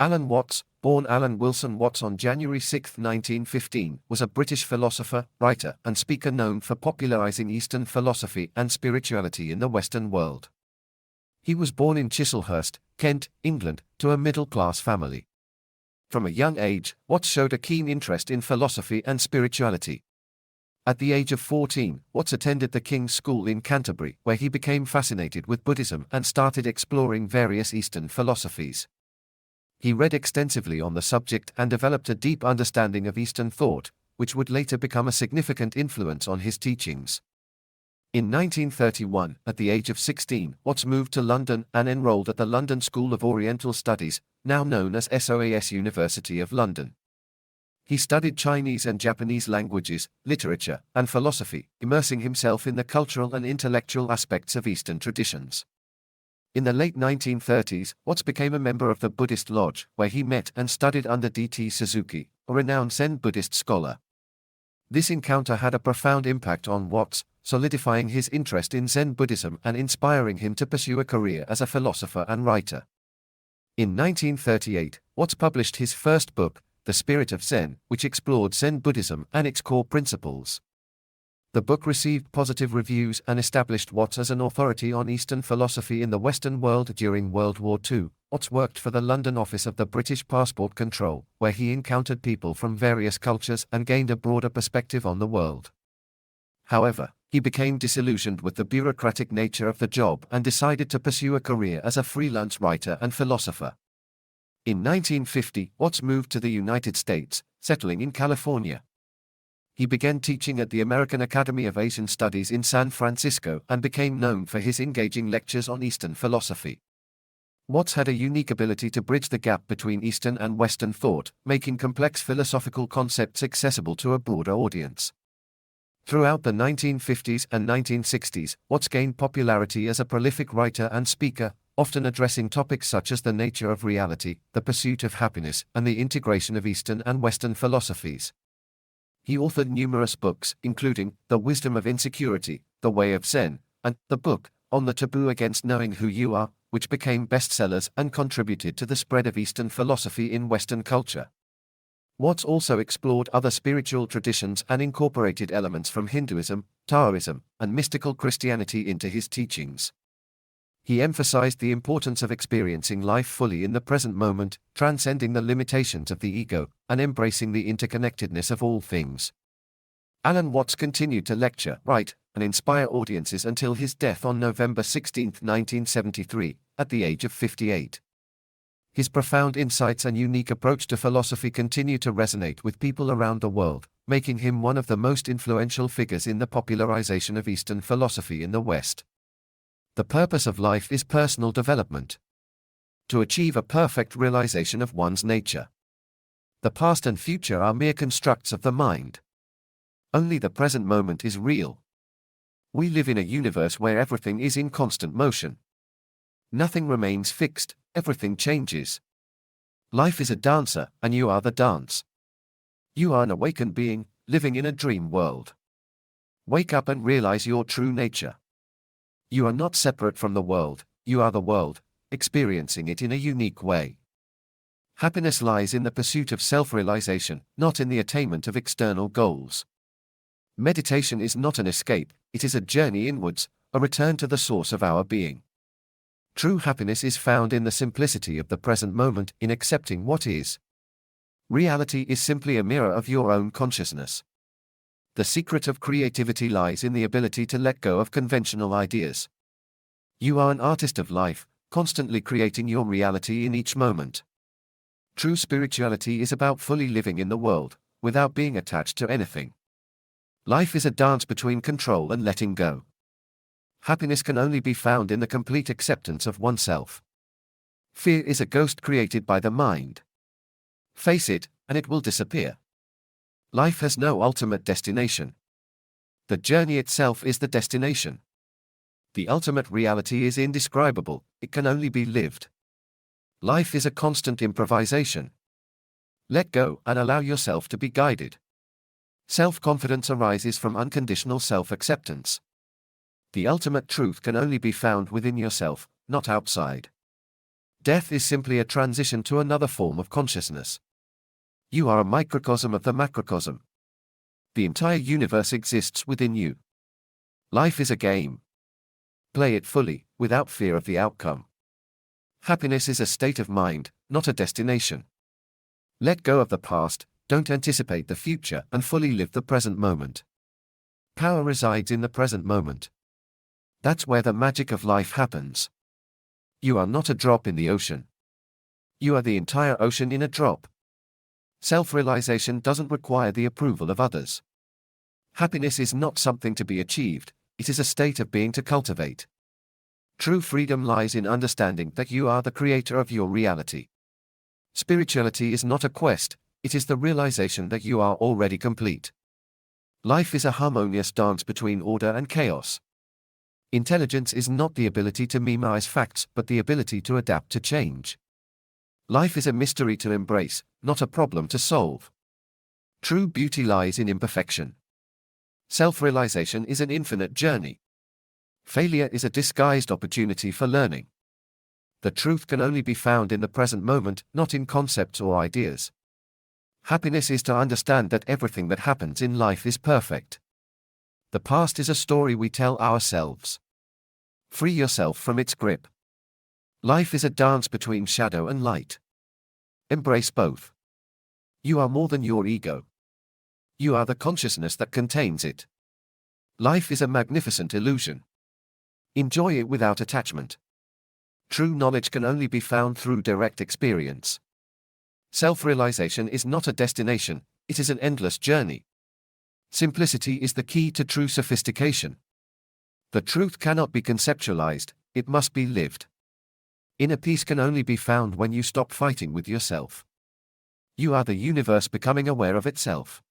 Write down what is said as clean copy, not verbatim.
Alan Watts, born Alan Wilson Watts on January 6, 1915, was a British philosopher, writer, and speaker known for popularizing Eastern philosophy and spirituality in the Western world. He was born in Chislehurst, Kent, England, to a middle-class family. From a young age, Watts showed a keen interest in philosophy and spirituality. At the age of 14, Watts attended the King's School in Canterbury, where he became fascinated with Buddhism and started exploring various Eastern philosophies. He read extensively on the subject and developed a deep understanding of Eastern thought, which would later become a significant influence on his teachings. In 1931, at the age of 16, Watts moved to London and enrolled at the London School of Oriental Studies, now known as SOAS University of London. He studied Chinese and Japanese languages, literature, and philosophy, immersing himself in the cultural and intellectual aspects of Eastern traditions. In the late 1930s, Watts became a member of the Buddhist Lodge, where he met and studied under D.T. Suzuki, a renowned Zen Buddhist scholar. This encounter had a profound impact on Watts, solidifying his interest in Zen Buddhism and inspiring him to pursue a career as a philosopher and writer. In 1938, Watts published his first book, The Spirit of Zen, which explored Zen Buddhism and its core principles. The book received positive reviews and established Watts as an authority on Eastern philosophy in the Western world. During World War II, Watts worked for the London office of the British Passport Control, where he encountered people from various cultures and gained a broader perspective on the world. However, he became disillusioned with the bureaucratic nature of the job and decided to pursue a career as a freelance writer and philosopher. In 1950, Watts moved to the United States, settling in California. He began teaching at the American Academy of Asian Studies in San Francisco and became known for his engaging lectures on Eastern philosophy. Watts had a unique ability to bridge the gap between Eastern and Western thought, making complex philosophical concepts accessible to a broader audience. Throughout the 1950s and 1960s, Watts gained popularity as a prolific writer and speaker, often addressing topics such as the nature of reality, the pursuit of happiness, and the integration of Eastern and Western philosophies. He authored numerous books, including The Wisdom of Insecurity, The Way of Zen, and the book, On the Taboo Against Knowing Who You Are, which became bestsellers and contributed to the spread of Eastern philosophy in Western culture. Watts also explored other spiritual traditions and incorporated elements from Hinduism, Taoism, and mystical Christianity into his teachings. He emphasized the importance of experiencing life fully in the present moment, transcending the limitations of the ego, and embracing the interconnectedness of all things. Alan Watts continued to lecture, write, and inspire audiences until his death on November 16, 1973, at the age of 58. His profound insights and unique approach to philosophy continue to resonate with people around the world, making him one of the most influential figures in the popularization of Eastern philosophy in the West. The purpose of life is personal development. To achieve a perfect realization of one's nature. The past and future are mere constructs of the mind. Only the present moment is real. We live in a universe where everything is in constant motion. Nothing remains fixed, everything changes. Life is a dancer, and you are the dance. You are an awakened being, living in a dream world. Wake up and realize your true nature. You are not separate from the world, you are the world, experiencing it in a unique way. Happiness lies in the pursuit of self-realization, not in the attainment of external goals. Meditation is not an escape, it is a journey inwards, a return to the source of our being. True happiness is found in the simplicity of the present moment, in accepting what is. Reality is simply a mirror of your own consciousness. The secret of creativity lies in the ability to let go of conventional ideas. You are an artist of life, constantly creating your reality in each moment. True spirituality is about fully living in the world, without being attached to anything. Life is a dance between control and letting go. Happiness can only be found in the complete acceptance of oneself. Fear is a ghost created by the mind. Face it, and it will disappear. Life has no ultimate destination. The journey itself is the destination. The ultimate reality is indescribable, it can only be lived. Life is a constant improvisation. Let go and allow yourself to be guided. Self-confidence arises from unconditional self-acceptance. The ultimate truth can only be found within yourself, not outside. Death is simply a transition to another form of consciousness. You are a microcosm of the macrocosm. The entire universe exists within you. Life is a game. Play it fully, without fear of the outcome. Happiness is a state of mind, not a destination. Let go of the past, don't anticipate the future, and fully live the present moment. Power resides in the present moment. That's where the magic of life happens. You are not a drop in the ocean. You are the entire ocean in a drop. Self-realization doesn't require the approval of others. Happiness is not something to be achieved, it is a state of being to cultivate. True freedom lies in understanding that you are the creator of your reality. Spirituality is not a quest, it is the realization that you are already complete. Life is a harmonious dance between order and chaos. Intelligence is not the ability to memorize facts but the ability to adapt to change. Life is a mystery to embrace, not a problem to solve. True beauty lies in imperfection. Self-realization is an infinite journey. Failure is a disguised opportunity for learning. The truth can only be found in the present moment, not in concepts or ideas. Happiness is to understand that everything that happens in life is perfect. The past is a story we tell ourselves. Free yourself from its grip. Life is a dance between shadow and light. Embrace both. You are more than your ego. You are the consciousness that contains it. Life is a magnificent illusion. Enjoy it without attachment. True knowledge can only be found through direct experience. Self-realization is not a destination, it is an endless journey. Simplicity is the key to true sophistication. The truth cannot be conceptualized, it must be lived. Inner peace can only be found when you stop fighting with yourself. You are the universe becoming aware of itself.